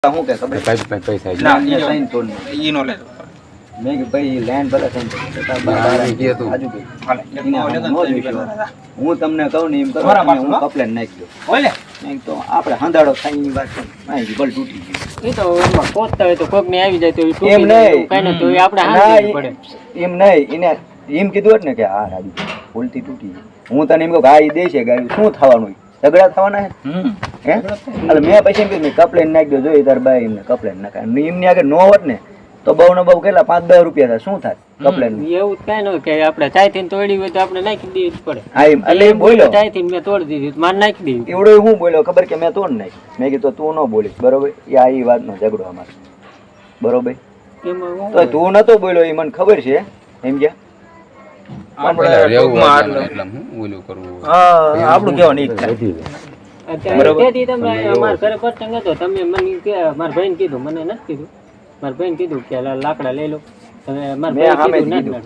હું કે ખબર પૈસા ના એ સાઈન તો ઈ નો લે મેં કે ભાઈ લેન્ડ ભલે સાઈન હું તમને કહું ને એમ કરો હું કપલેન નાખી દઉં ઓલે નહીં તો આપણે હંધાડો થાયની વાત છે માહિતી બળ તૂટી ગઈ એ તો એમાં કોતતા હોય તો કોક ને આવી જાય તો એ એમ નહીં કઈ ને તો એ આપણે હાંસી પડે એમ નહીં એને એમ કીધું હોત ને કે હા રાજુ ભૂલથી તૂટી ગઈ હું તને એમ કહું આ ઈ દેશે ગાયું શું થવાનું ઝઘડા થવાના હે એટલે મેં પછી એમ કીધું કપલેન નાખી દો જોઈ તાર બાઈ એમને કપલેન નાખે એમની આગળ નો હોત ને તો બહુ ને બહુ કેટલા 5-10 રૂપિયા થાય શું થાય કપલેન એવું કઈ ન કે આપણે ચાયથી તોડી હોય તો આપણે નાખી દેવી જ પડે હા એમ એટલે એમ બોલ્યો ચાયથી મેં તોડી દીધી માર નાખી દીધી એવડો હું બોલ્યો ખબર કે મેં તોડ નાખી મેં કીધું તું ન બોલીશ બરોબર એ આ ઈ વાતનો ઝઘડો અમારો બરોબર એમાં હું તો તું નતો બોલ્યો એ મને ખબર છે એમ કે આપણું કેવું નહીં તેથી તમે અમારા ઘરે પ્રસંગ હતો તમે મને મારા ભાઈને કીધું મને નથી કીધું મારા ભાઈને કીધું કે લાકડા લઈ લો તમે મારા ભાઈ કીધું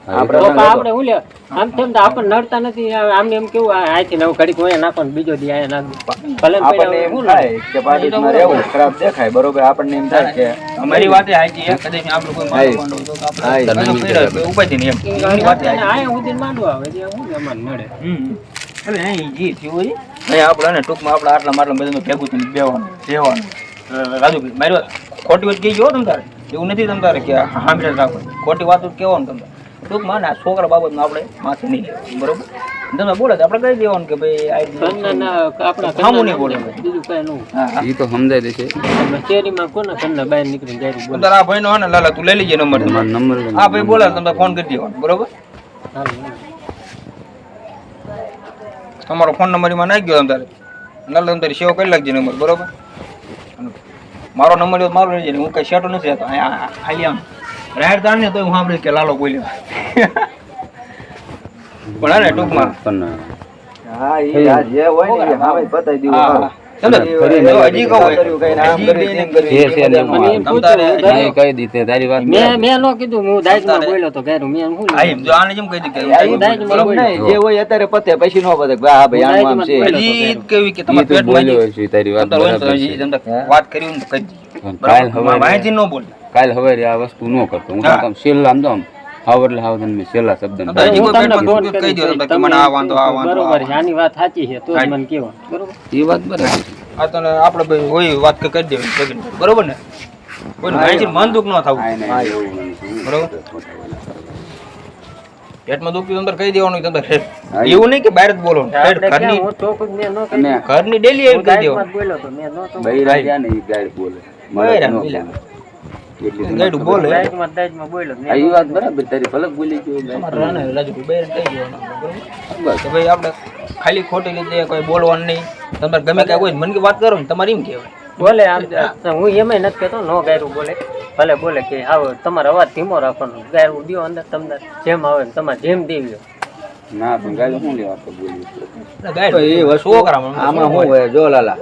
આપણે હું લે આમ તેમ તો આપણને નડતા નથી આમ એમ કેવું આથી નવ ઘડીક હોય નાખો બીજો દી આ નાખ ભલે આપણને એમ થાય કે પાર્ટીમાં રહેવું ખરાબ દેખાય બરોબર આપણને એમ થાય કે અમારી વાતે હાચી છે કદાચ આપણું કોઈ માંડવું તો આપણે ઉપાધી નહીં એમ એની વાતે આયા સુધી માંડવા આવે જે હું અમાર નડે એટલે અહીં જી થયું હોય નહીં આપણે ને ટૂંકમાં આપણે આટલા માટલા બધું ભેગું થઈને બેવાનું રાજુભાઈ મારી વાત ખોટી વાત કહી ગયો તમ તારે એવું નથી તમ તારે કે સાંભળે રાખો ખોટી વાત કહેવાનું તમ તારે ટૂંકમાં ના છોકરા બાબતમાં આપણે માથે નહીં લેવું બરોબર તમે બોલે તો આપણે કહી દેવાનું કે ભાઈ આપણા સામું નહીં બોલે બીજું કઈ નું ઈ તો સમજાય દેશે શેરીમાં કોના ઘરના બહાર નીકળીને જાય બોલે તારા આ ભાઈનો હે ને લાલા તું લઈ લેજે નંબર નંબર આ ભાઈ બોલે તમે ફોન કરી દેવાનો બરોબર તમારો ફોન નંબર એમાં નાખી ગયો તમે તારે લાલા તમે તારી સેવ કરી લાગજે નંબર બરોબર મારો નંબર મારો લઈ જાય હું કઈ શેટો નથી રહેતો ખાલી આમ રાયર તાર ને તો હું સાંભળીશ કે લાલો બોલ્યો પણ હે ને ટૂંકમાં હા ઈ આ જે હોય ને હા ભાઈ બતાવી દેવું હા હારું. હજી કહું કહી દીધે તારી વાત મેં નો કીધું હું દાઈમાં બોલ્યો તો ઘેર મેં હું જો આને જેમ કહી દીધું આ ઈ મતલબ નહીં, જે હોય અત્યારે પતે પછી નો પતે કે હા ભાઈ આનું આમ છે હજી કેવી કે તમારે પેટ બોલ્યો છે તારી વાત બરાબર છે. વાત કરી હું કહી દીધી કાલ હવે માહિતી ન બોલ કાલ હવે આ વસ્તુ ન કરતો હું કામ છેલ્લા આમ તો આમ હાવ એટલે હાવ તમે છેલ્લા શબ્દ હજી કોઈ પેટમાં દુખ કહી દો તમને કે મને આ વાંધો આ વાંધો બરોબર છે આની વાત સાચી છે તો જ મને કેવો બરોબર એ વાત બરાબર છે. આ તને આપણે ભાઈ હોય વાત કરી દેવી બરોબર ને કોઈ માહિતી મન દુખ ન થવું બરોબર પેટમાં દુખતું અંદર કહી દેવાનું અંદર એવું નહીં કે બહાર જ બોલો ઘરની હું ચોખ્ખું મેં નો કહી ઘરની ડેલી એવું કહી દેવાનું બોલ્યો તો મેં નો તો બૈરા ગયા ને ઈ ગાય બોલે ગાયડું બોલે દાઈમાં બોલ્યો મેં આ ઈ વાત બરાબર તારી ભલે બોલી ગયો તમારે રાને રાજુભાઈ બહાર કહી દેવાનું બરોબર કે ભાઈ આપણે ખાલી ખોટી રીતે કોઈ બોલવાનું નહીં તમારે ગમે કાંઈ કોઈ મને વાત કરો ને તમારે એમ કહેવાય બોલે આમ હું એમાંય નથી કહેતો નો ગાયરું બોલે ભલે બોલે કે આવો તમારો અવાજ ધીમો રાખવાનો ગાયરું દ્યો અંદર તમને જેમ આવે ને તમારે જેમ દેવ્યો ના પણ ગાય શું લેવા તો બોલી ગાય છોકરા આમાં શું હોય જો લાલા